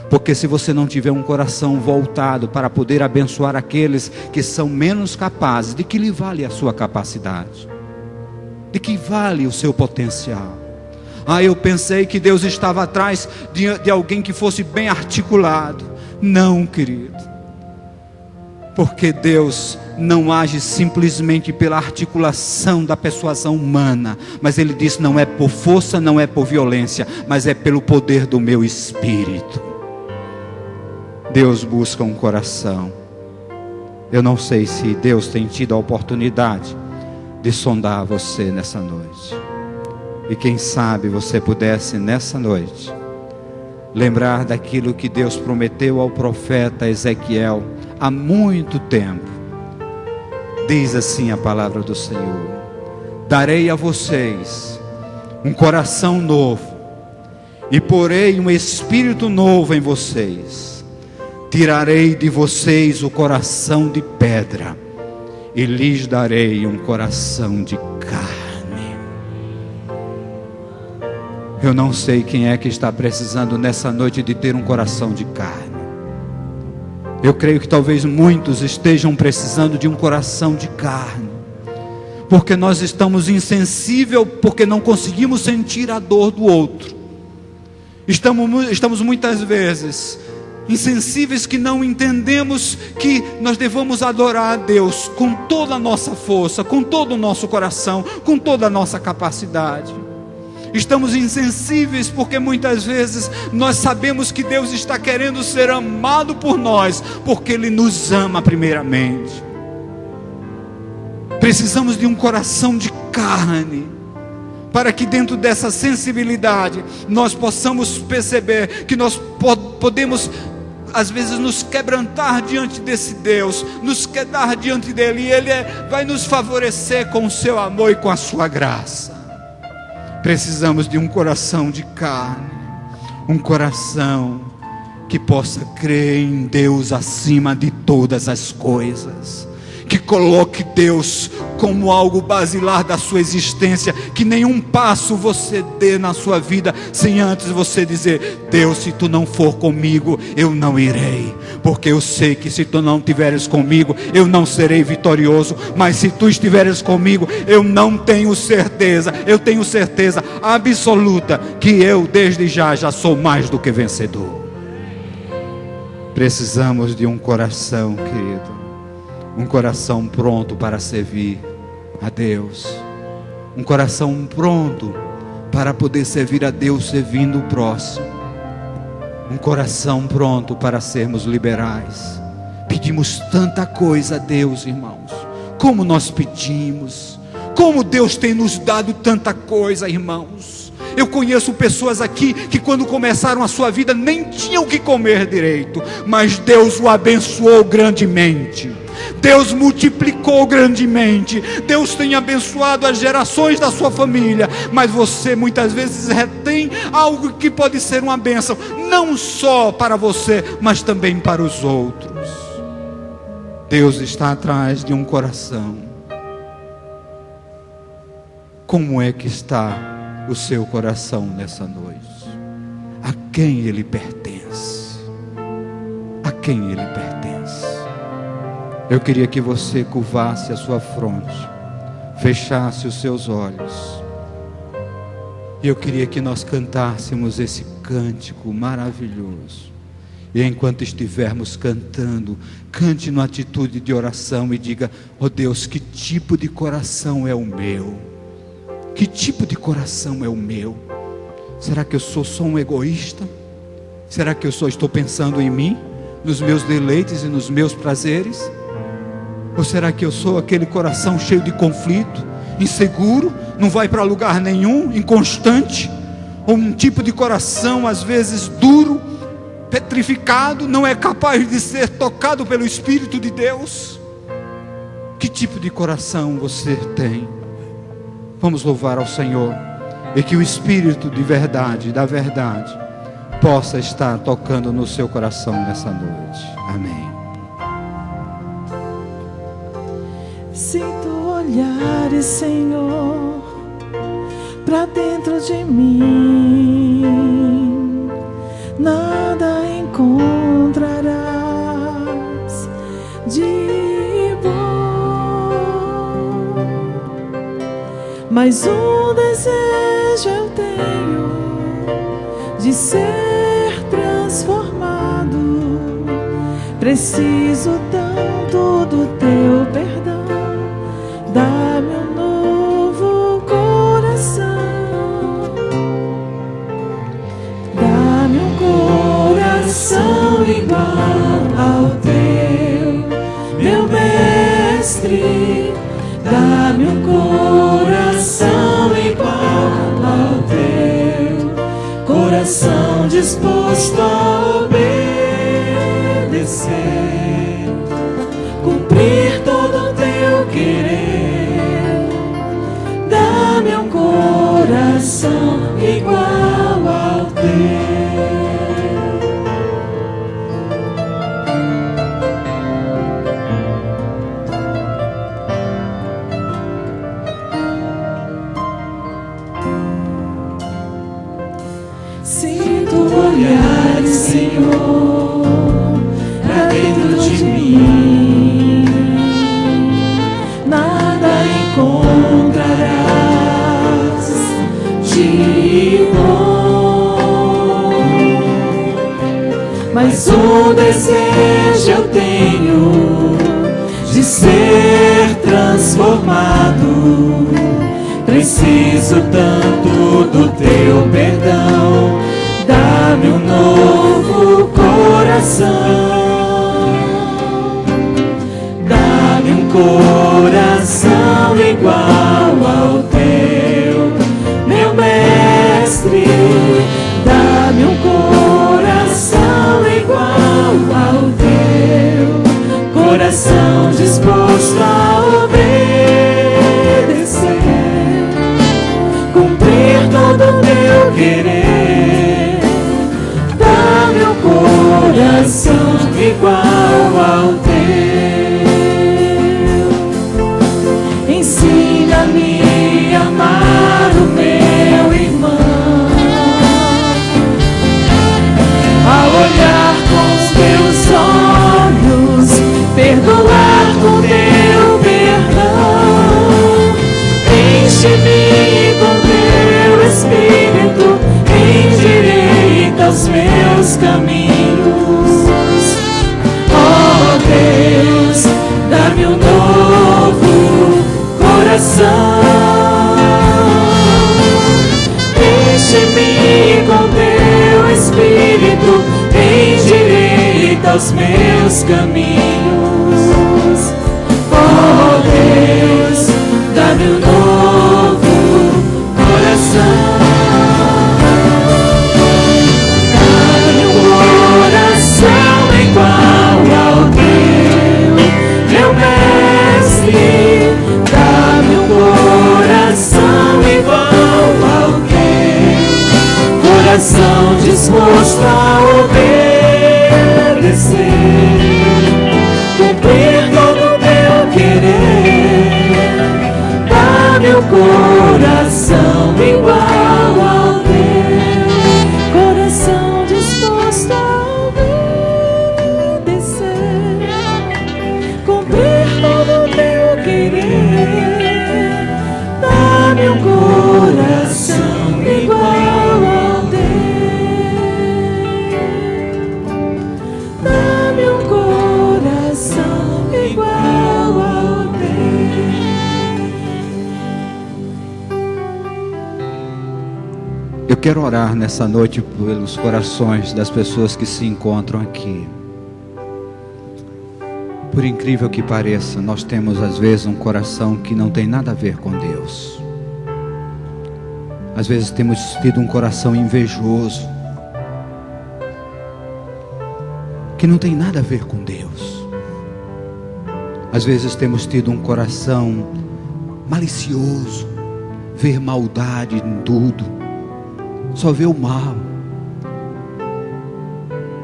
Porque se você não tiver um coração voltado para poder abençoar aqueles que são menos capazes, de que lhe vale a sua capacidade? De que vale o seu potencial? Ah, eu pensei que Deus estava atrás de alguém que fosse bem articulado. Não, querido. Porque Deus não age simplesmente pela articulação da persuasão humana. Mas Ele diz, não é por força, não é por violência, mas é pelo poder do meu Espírito. Deus busca um coração. Eu não sei se Deus tem tido a oportunidade de sondar você nessa noite. E quem sabe você pudesse nessa noite lembrar daquilo que Deus prometeu ao profeta Ezequiel há muito tempo. Diz assim a palavra do Senhor: darei a vocês um coração novo e porei um espírito novo em vocês. Tirarei de vocês o coração de pedra e lhes darei um coração de carne. Eu não sei quem é que está precisando nessa noite de ter um coração de carne. Eu creio que talvez muitos estejam precisando de um coração de carne, porque nós estamos insensíveis, porque não conseguimos sentir a dor do outro. Estamos muitas vezes insensíveis, que não entendemos que nós devemos adorar a Deus com toda a nossa força, com todo o nosso coração, com toda a nossa capacidade. Estamos insensíveis porque muitas vezes nós sabemos que Deus está querendo ser amado por nós, porque Ele nos ama primeiramente. Precisamos de um coração de carne, para que dentro dessa sensibilidade nós possamos perceber que nós podemos às vezes nos quebrantar diante desse Deus, nos quedar diante dEle, e Ele vai nos favorecer com o seu amor e com a sua graça. Precisamos de um coração de carne, um coração que possa crer em Deus acima de todas as coisas, que coloque Deus como algo basilar da sua existência, que nenhum passo você dê na sua vida sem antes você dizer: Deus, se tu não for comigo, eu não irei, porque eu sei que se tu não estiveres comigo, eu não serei vitorioso, mas se tu estiveres comigo, eu tenho certeza absoluta que eu desde já sou mais do que vencedor. Precisamos de um coração, querido, um coração pronto para servir a Deus, um coração pronto para poder servir a Deus servindo o próximo, um coração pronto para sermos liberais. Pedimos tanta coisa a Deus, irmãos, como nós pedimos, como Deus tem nos dado tanta coisa, irmãos. Eu conheço pessoas aqui que quando começaram a sua vida nem tinham o que comer direito, mas Deus o abençoou grandemente, Deus multiplicou grandemente, Deus tem abençoado as gerações da sua família, mas você muitas vezes retém algo que pode ser uma bênção, não só para você, mas também para os outros. Deus está atrás de um coração. Como é que está o seu coração nessa noite? A quem ele pertence? A quem ele pertence? Eu queria que você curvasse a sua fronte, fechasse os seus olhos, e eu queria que nós cantássemos esse cântico maravilhoso. E enquanto estivermos cantando, cante numa atitude de oração e diga: ó Deus, que tipo de coração é o meu? Que tipo de coração é o meu? Será que eu sou só um egoísta? Será que eu só estou pensando em mim, nos meus deleites e nos meus prazeres? Ou será que eu sou aquele coração cheio de conflito, inseguro, não vai para lugar nenhum, inconstante? Ou um tipo de coração às vezes duro, petrificado, não é capaz de ser tocado pelo Espírito de Deus? Que tipo de coração você tem? Vamos louvar ao Senhor, e que o Espírito de verdade, da verdade, possa estar tocando no seu coração nessa noite. Amém. Sinto olhares, Senhor, para dentro de mim, nada encontrarás de bom. Mas um desejo eu tenho de ser transformado. Preciso tanto do teu perdão. Dá-me um novo coração. Dá-me um coração igual ao teu, meu mestre. Dá-me um coração igual ao teu, coração disposto a obedecer, cumprir todo o teu querer. Dá-me um coração igual ao teu. Olhares, Senhor, pra dentro de mim, nada encontrarás de bom. Mas um desejo eu tenho de ser transformado. Preciso tanto do teu perdão. Dá-me um novo coração. Dá-me um coração igual ao teu, meu mestre. Dá-me um coração igual ao teu, coração disposto a obedecer, cumprir todo o teu querer. Coração igual ao teu. aos meus caminhos. Oh Deus, dá-me um novo coração. Enche-me com teu Espírito, endireita os meus caminhos. Oh Deus, dá-me um novo coração. Dá-me um coração igual ao teu, meu mestre. Dá-me um coração igual ao teu, coração disposto a obedecer, cumprir todo o teu querer. Dá-me um coração igual ao teu, coração disposto a obedecer, cumprir todo o teu querer. Dá-me um coração igual ao teu. Dá-me um coração igual ao teu. Eu quero orar nessa noite pelos corações das pessoas que se encontram aqui. Por incrível que pareça, nós temos às vezes um coração que não tem nada a ver com Deus. Às vezes temos tido um coração invejoso, que não tem nada a ver com Deus. Às vezes temos tido um coração malicioso, ver maldade em tudo, só vê o mal.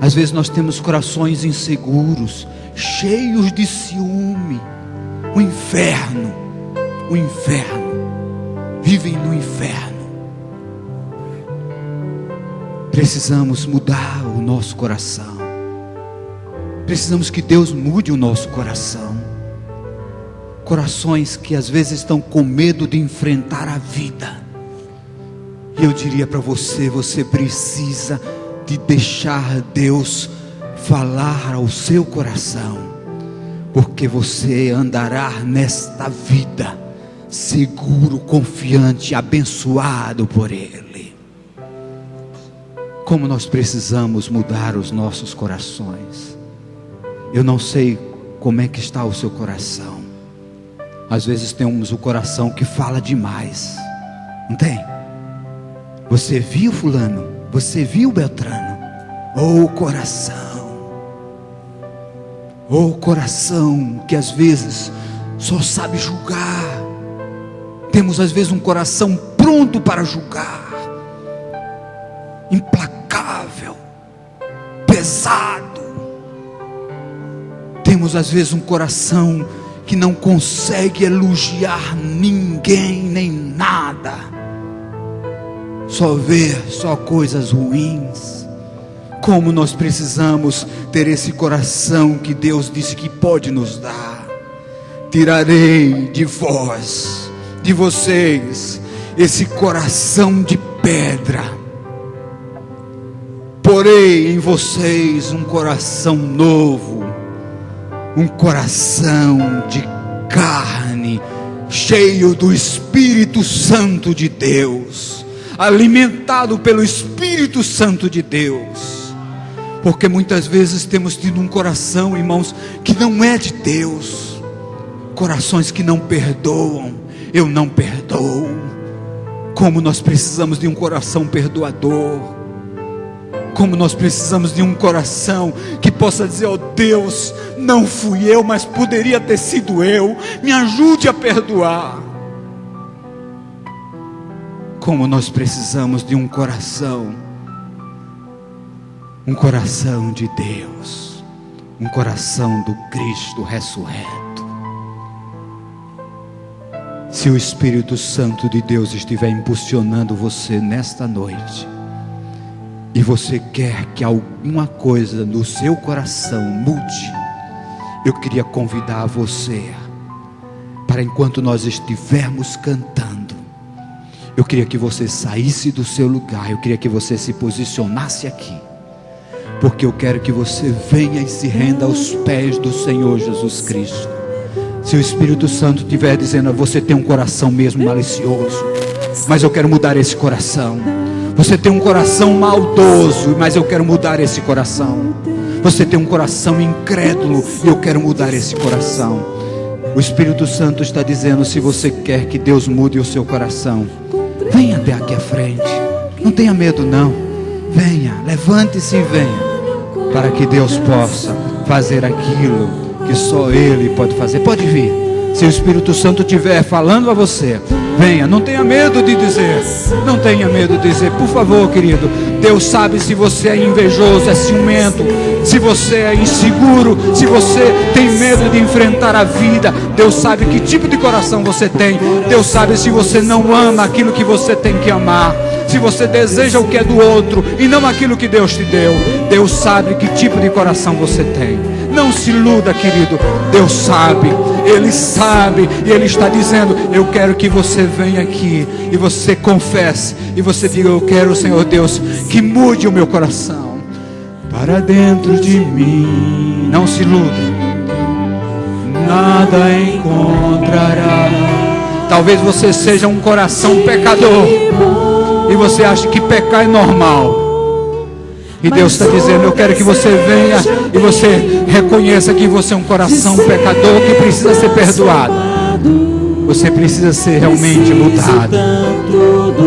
Às vezes nós temos corações inseguros, cheios de ciúme. O inferno, vivem no inferno. Precisamos mudar o nosso coração. Precisamos que Deus mude o nosso coração. Corações que às vezes estão com medo de enfrentar a vida. E eu diria para você, você precisa de deixar Deus falar ao seu coração, porque você andará nesta vida seguro, confiante, abençoado por Ele. Como nós precisamos mudar os nossos corações. Eu não sei como é que está o seu coração. Às vezes temos o coração que fala demais, não tem? Você viu fulano? Você viu Beltrano? Oh coração que às vezes só sabe julgar. Temos às vezes um coração pronto para julgar, implacável, pesado. Temos às vezes um coração que não consegue elogiar ninguém nem nada, só coisas ruins. Como nós precisamos ter esse coração que Deus disse que pode nos dar. Tirarei de vós, de vocês, esse coração de pedra, porei em vocês um coração novo, um coração de carne, cheio do Espírito Santo de Deus, alimentado pelo Espírito Santo de Deus. Porque muitas vezes temos tido um coração, irmãos, que não é de Deus. Corações que não perdoam. Eu não perdoo. Como nós precisamos de um coração perdoador. Como nós precisamos de um coração que possa dizer: oh Deus, não fui eu, mas poderia ter sido eu. Me ajude a perdoar. Como nós precisamos de um coração de Deus, um coração do Cristo ressurreto. Se o Espírito Santo de Deus estiver impulsionando você nesta noite, e você quer que alguma coisa no seu coração mude, eu queria convidar você para, enquanto nós estivermos cantando, Eu queria que você saísse do seu lugar, eu queria que você se posicionasse aqui, porque eu quero que você venha e se renda aos pés do Senhor Jesus Cristo. Se o Espírito Santo estiver dizendo: você tem um coração mesmo malicioso, mas eu quero mudar esse coração. Você tem um coração maldoso, mas eu quero mudar esse coração. Você tem um coração incrédulo e eu quero mudar esse coração. O Espírito Santo está dizendo: se você quer que Deus mude o seu coração, venha até aqui à frente. Não tenha medo não. Venha, levante-se e venha, para que Deus possa fazer aquilo que só Ele pode fazer. Pode vir. Se o Espírito Santo estiver falando a você, venha, não tenha medo de dizer. Não tenha medo de dizer, por favor, querido. Deus sabe se você é invejoso, é ciumento, se você é inseguro, se você tem medo de enfrentar a vida. Deus sabe que tipo de coração você tem. Deus sabe se você não ama aquilo que você tem que amar, se você deseja o que é do outro e não aquilo que Deus te deu. Deus sabe que tipo de coração você tem. Não se iluda, querido. Deus sabe, Ele sabe, e Ele está dizendo: eu quero que você venha aqui e você confesse e você diga: eu quero, Senhor Deus, que mude o meu coração para dentro de mim. Não se iluda, nada encontrará. Talvez você seja um coração pecador e você acha que pecar é normal. E Deus está dizendo: eu quero que você venha e você reconheça que você é um coração pecador que precisa ser perdoado. Você precisa ser realmente mudado.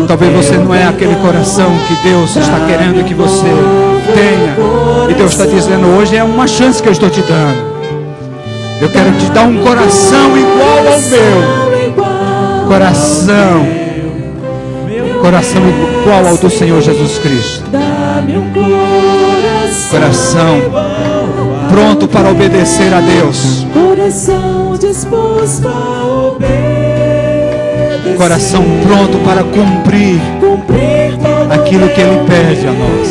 Talvez você não é aquele coração que Deus está querendo que você tenha. E Deus está dizendo: hoje é uma chance que eu estou te dando. Eu quero te dar um coração igual ao meu. Coração igual ao do Senhor Jesus Cristo. Coração pronto para obedecer a Deus. Coração disposto a obedecer. Coração pronto para cumprir aquilo que Ele pede a nós.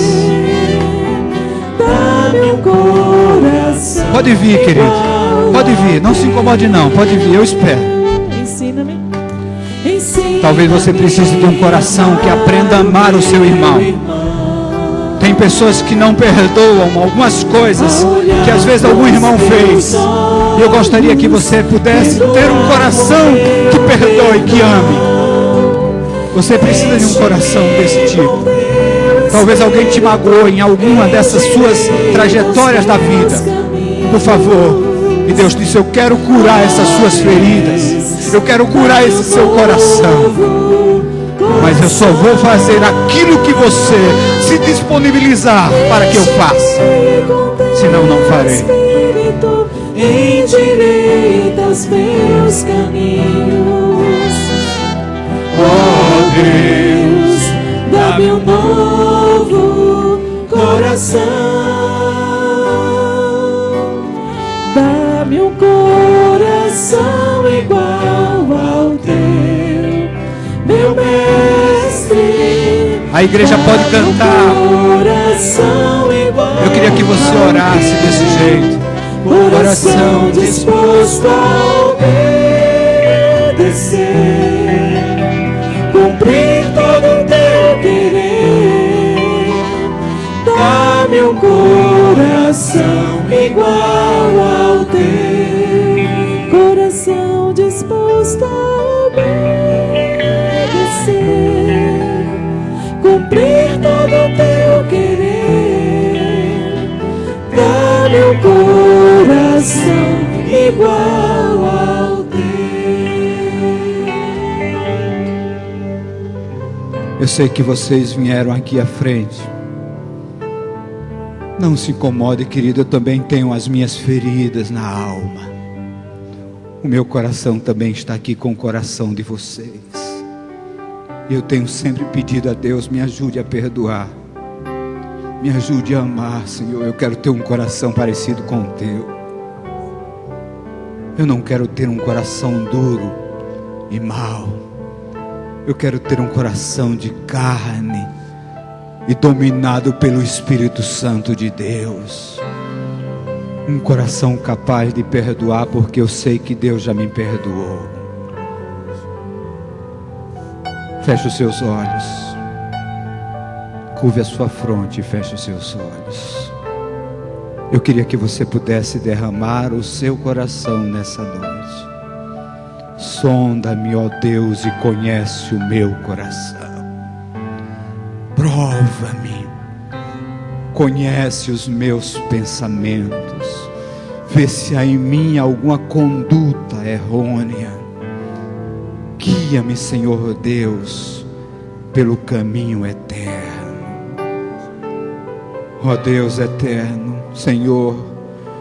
Dá-me um coração. Pode vir, querido. Pode vir. Não se incomode não. Pode vir. Eu espero. Ensina-me. Talvez você precise de um coração que aprenda a amar o seu irmão. Tem pessoas que não perdoam algumas coisas que às vezes algum irmão fez. E eu gostaria que você pudesse ter um coração que perdoe, que ame. Você precisa de um coração desse tipo. Talvez alguém te magoou em alguma dessas suas trajetórias da vida. Por favor. E Deus disse: eu quero curar essas suas feridas. Eu quero curar esse seu coração. Mas eu só vou fazer aquilo que você se disponibilizar para que eu faça. Senão não farei. Endireita os meus caminhos. Oh Deus, dá-me um novo coração. Dá-me um coração igual ao teu, meu mestre. A igreja pode cantar. Eu queria que você orasse desse jeito. Coração disposto a obedecer, cumprir todo o teu querer. Dá-me um coração igual ao teu. Coração disposto a obedecer, cumprir todo o teu querer. Dá-me um coração igual ao teu. Eu sei que vocês vieram aqui à frente. Não se incomode, querido. Eu também tenho as minhas feridas na alma. O meu coração também está aqui com o coração de vocês. Eu tenho sempre pedido a Deus: me ajude a perdoar, me ajude a amar, Senhor. Eu quero ter um coração parecido com o teu. Eu não quero ter um coração duro e mau. Eu quero ter um coração de carne e dominado pelo Espírito Santo de Deus. Um coração capaz de perdoar, porque eu sei que Deus já me perdoou. Feche os seus olhos. Curve a sua fronte e feche os seus olhos. Eu queria que você pudesse derramar o seu coração nessa noite. Sonda-me, ó Deus, e conhece o meu coração. Prova-me. Conhece os meus pensamentos. Vê se há em mim alguma conduta errônea. Guia-me, Senhor Deus, pelo caminho eterno. Ó Deus eterno, Senhor,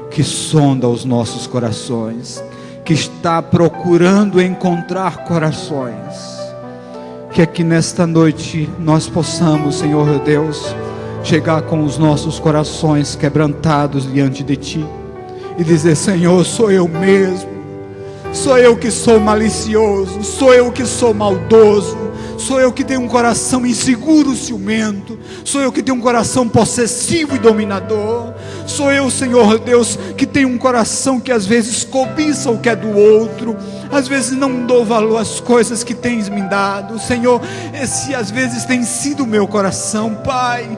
que sonda os nossos corações, que está procurando encontrar corações, que aqui nesta noite nós possamos, Senhor Deus, chegar com os nossos corações quebrantados diante de Ti e dizer: Senhor, sou eu mesmo, sou eu que sou malicioso, sou eu que sou maldoso, sou eu que tenho um coração inseguro, ciumento, sou eu que tenho um coração possessivo e dominador, sou eu, Senhor Deus, que tenho um coração que às vezes cobiça o que é do outro, às vezes não dou valor às coisas que tens me dado. Senhor, esse às vezes tem sido o meu coração, Pai.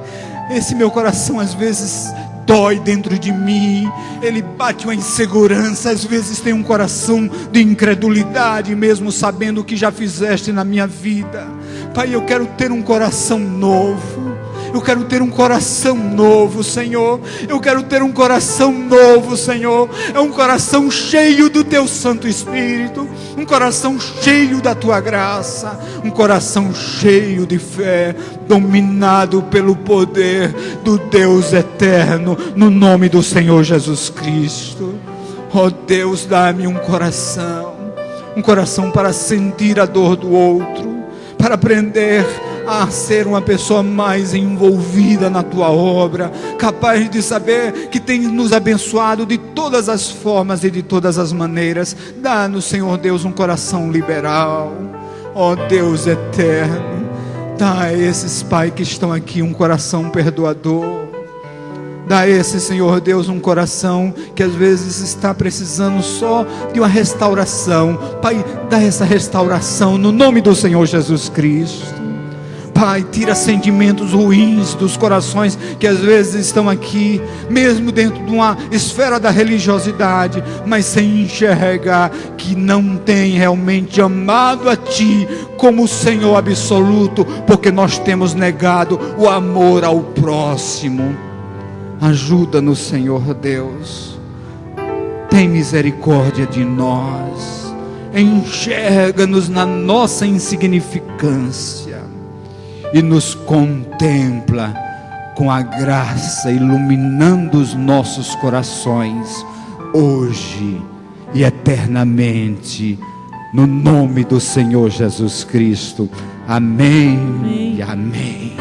Esse meu coração às vezes dói dentro de mim, ele bate uma insegurança, às vezes tem um coração de incredulidade, mesmo sabendo o que já fizeste na minha vida. Pai, eu quero ter um coração novo, eu quero ter um coração novo, Senhor, eu quero ter um coração novo, Senhor, é um coração cheio do Teu Santo Espírito, um coração cheio da Tua graça, um coração cheio de fé, dominado pelo poder do Deus eterno, no nome do Senhor Jesus Cristo. Ó Deus, dá-me um coração para sentir a dor do outro, para aprender a ser uma pessoa mais envolvida na Tua obra, capaz de saber que tem nos abençoado de todas as formas e de todas as maneiras. Dá-nos, Senhor Deus, um coração liberal. Ó Deus eterno, dá a esses, Pai, que estão aqui um coração perdoador. Dá a esse, Senhor Deus, um coração que às vezes está precisando só de uma restauração. Pai, dá essa restauração no nome do Senhor Jesus Cristo. Pai, tira sentimentos ruins dos corações que às vezes estão aqui, mesmo dentro de uma esfera da religiosidade, mas sem enxergar que não tem realmente amado a Ti como o Senhor absoluto, porque nós temos negado o amor ao próximo. Ajuda-nos, Senhor Deus, tem misericórdia de nós, enxerga-nos na nossa insignificância e nos contempla com a graça, iluminando os nossos corações, hoje e eternamente, no nome do Senhor Jesus Cristo. Amém, amém. E amém.